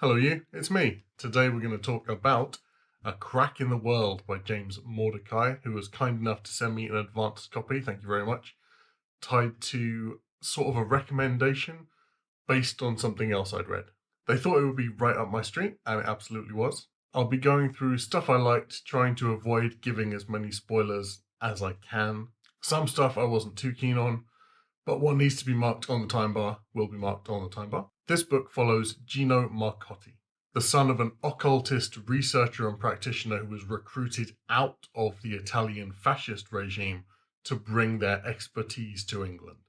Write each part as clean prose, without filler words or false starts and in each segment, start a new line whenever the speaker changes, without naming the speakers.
Hello you, it's me. Today we're going to talk about A Crack in the World by James Mordechai, who was kind enough to send me an advanced copy, thank you very much, tied to sort of a recommendation based on something else I'd read. They thought it would be right up my street, and it absolutely was. I'll be going through stuff I liked, trying to avoid giving as many spoilers as I can. Some stuff I wasn't too keen on, but what needs to be marked on the time bar will be marked on the time bar. This book follows Gino Marcotti, the son of an occultist researcher and practitioner who was recruited out of the Italian fascist regime to bring their expertise to England.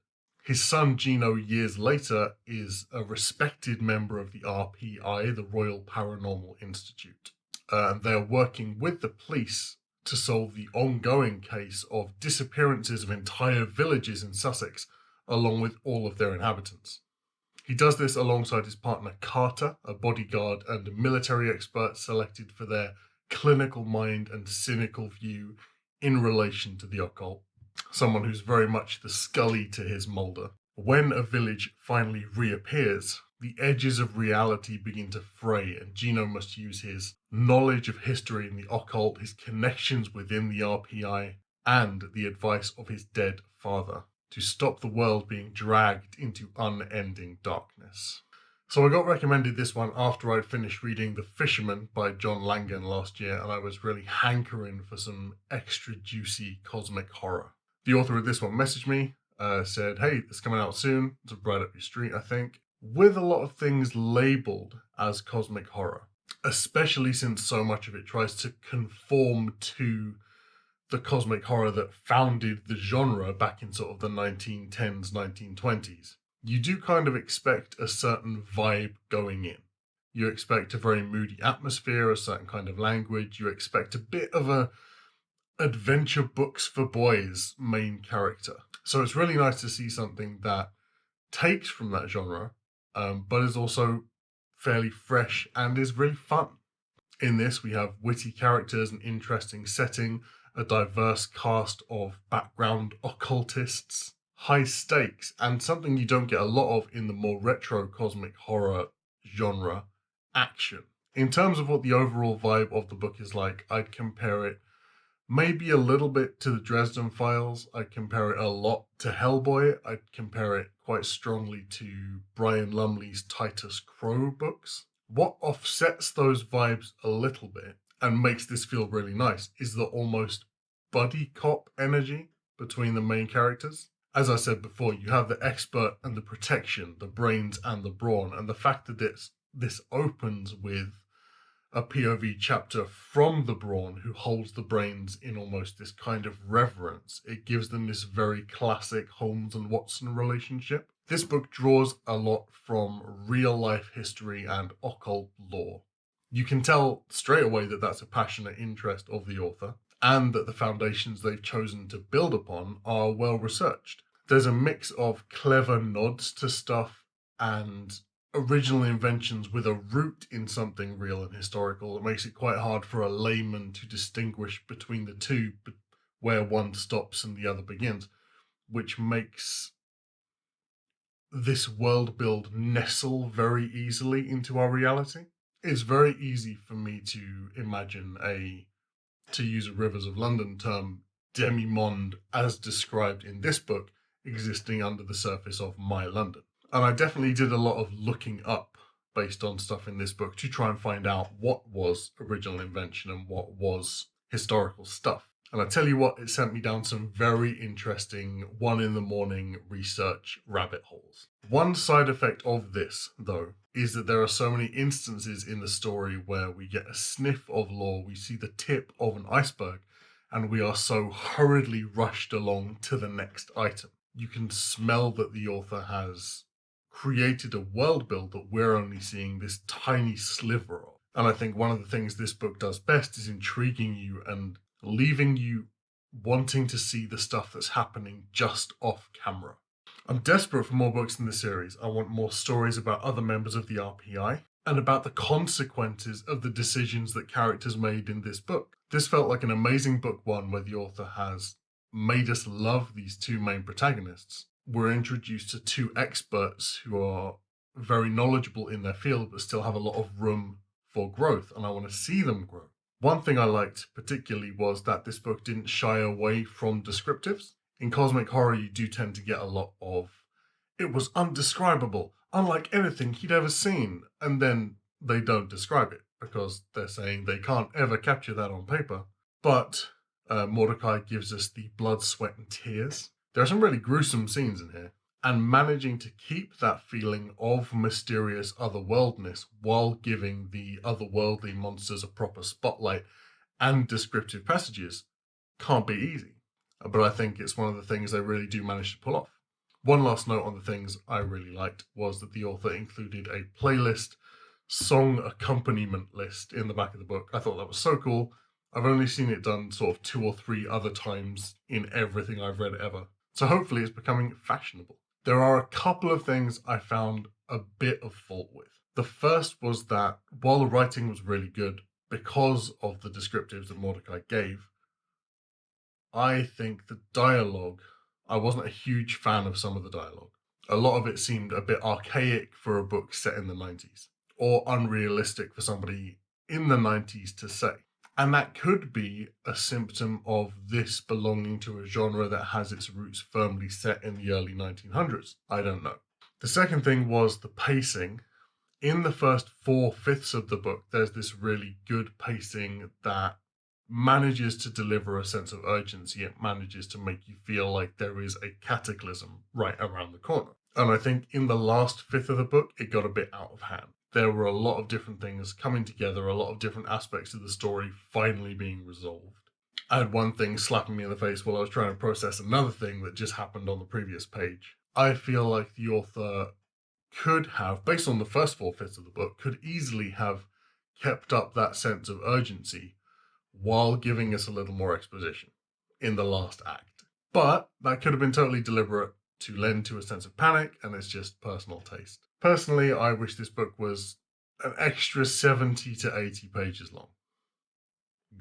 His son Gino, years later, is a respected member of the RPI, the Royal Paranormal Institute. They're working with the police to solve the ongoing case of disappearances of entire villages in Sussex, along with all of their inhabitants. He does this alongside his partner Carter, a bodyguard and a military expert selected for their clinical mind and cynical view in relation to the occult, someone who's very much the Scully to his Mulder. When a village finally reappears, the edges of reality begin to fray, and Gino must use his knowledge of history and the occult, his connections within the RPI, and the advice of his dead father to stop the world being dragged into unending darkness. So I got recommended this one after I'd finished reading The Fisherman by John Langan last year, and I was really hankering for some extra juicy cosmic horror. The author of this one messaged me, said, hey, it's coming out soon, it's right up your street, I think, with a lot of things labelled as cosmic horror, especially since so much of it tries to conform to the cosmic horror that founded the genre back in sort of the 1910s, 1920s. You do kind of expect a certain vibe going in. You expect a very moody atmosphere, a certain kind of language. You expect a bit of a adventure books for boys main character. So it's really nice to see something that takes from that genre, but is also fairly fresh and is really fun. In this, we have witty characters, an interesting setting, a diverse cast of background occultists, high stakes, and something you don't get a lot of in the more retro cosmic horror genre, action. In terms of what the overall vibe of the book is like, I'd compare it maybe a little bit to the Dresden Files. I'd compare it a lot to Hellboy. I'd compare it quite strongly to Brian Lumley's Titus Crow books. What offsets those vibes a little bit and makes this feel really nice is the almost buddy cop energy between the main characters. As I said before, you have the expert and the protection, the brains and the brawn, and the fact that this opens with a POV chapter from the brawn who holds the brains in almost this kind of reverence. It gives them this very classic Holmes and Watson relationship. This book draws a lot from real life history and occult lore. You can tell straight away that that's a passionate interest of the author, and that the foundations they've chosen to build upon are well researched. There's a mix of clever nods to stuff and original inventions with a root in something real and historical. It makes it quite hard for a layman to distinguish between the two, where one stops and the other begins, which makes this world build nestle very easily into our reality. It's very easy for me to imagine to use a Rivers of London term, demi-monde as described in this book existing under the surface of my London. And I definitely did a lot of looking up based on stuff in this book to try and find out what was original invention and what was historical stuff. And I tell you what, it sent me down some very interesting 1 a.m. research rabbit holes. One side effect of this, though, is that there are so many instances in the story where we get a sniff of lore, we see the tip of an iceberg, and we are so hurriedly rushed along to the next item. You can smell that the author has created a world build that we're only seeing this tiny sliver of. And I think one of the things this book does best is intriguing you and leaving you wanting to see the stuff that's happening just off camera. I'm desperate for more books in the series. I want more stories about other members of the RPI and about the consequences of the decisions that characters made in this book. This felt like an amazing book one where the author has made us love these two main protagonists. We're introduced to two experts who are very knowledgeable in their field, but still have a lot of room for growth, and I want to see them grow. One thing I liked particularly was that this book didn't shy away from descriptives. In cosmic horror, you do tend to get a lot of, it was undescribable, unlike anything he'd ever seen, and then they don't describe it because they're saying they can't ever capture that on paper. But Mordechai gives us the blood, sweat, and tears. There are some really gruesome scenes in here, and managing to keep that feeling of mysterious otherworldness while giving the otherworldly monsters a proper spotlight and descriptive passages can't be easy. But I think it's one of the things they really do manage to pull off. One last note on the things I really liked was that the author included a playlist song accompaniment list in the back of the book. I thought that was so cool. I've only seen it done sort of 2 or 3 other times in everything I've read ever. So hopefully it's becoming fashionable. There are a couple of things I found a bit of fault with. The first was that while the writing was really good because of the descriptives that Mordechai gave, I think the dialogue, I wasn't a huge fan of some of the dialogue. A lot of it seemed a bit archaic for a book set in the 90s, or unrealistic for somebody in the 90s to say. And that could be a symptom of this belonging to a genre that has its roots firmly set in the early 1900s. I don't know. The second thing was the pacing. In the first 4/5 of the book, there's this really good pacing that manages to deliver a sense of urgency. It manages to make you feel like there is a cataclysm right around the corner. And I think in the last 5th of the book, it got a bit out of hand. There were a lot of different things coming together, a lot of different aspects of the story finally being resolved. I had one thing slapping me in the face while I was trying to process another thing that just happened on the previous page. I feel like the author could have, based on the first 4/5 of the book, could easily have kept up that sense of urgency while giving us a little more exposition in the last act. But that could have been totally deliberate to lend to a sense of panic, and it's just personal taste. Personally, I wish this book was an extra 70 to 80 pages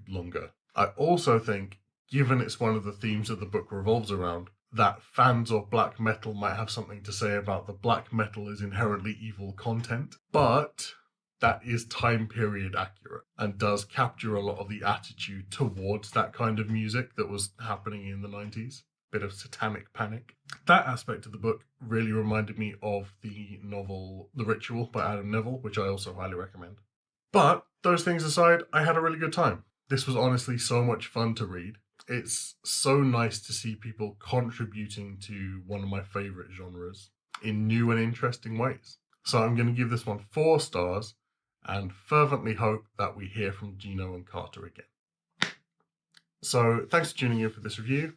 longer. I also think, given it's one of the themes that the book revolves around, that fans of black metal might have something to say about the black metal is inherently evil content, but that is time period accurate and does capture a lot of the attitude towards that kind of music that was happening in the 90s. Bit of satanic panic. That aspect of the book really reminded me of the novel The Ritual by Adam Neville, which I also highly recommend. But those things aside, I had a really good time. This was honestly so much fun to read. It's so nice to see people contributing to one of my favorite genres in new and interesting ways. So I'm going to give this one 4 stars and fervently hope that we hear from Gino and Carter again. So thanks for tuning in for this review.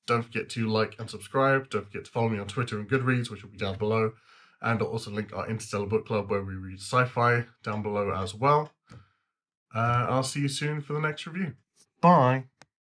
Don't forget to like and subscribe. Don't forget to follow me on Twitter and Goodreads, which will be down below. And I'll also link our Interstellar Book Club where we read sci-fi down below as well. I'll see you soon for the next review. Bye.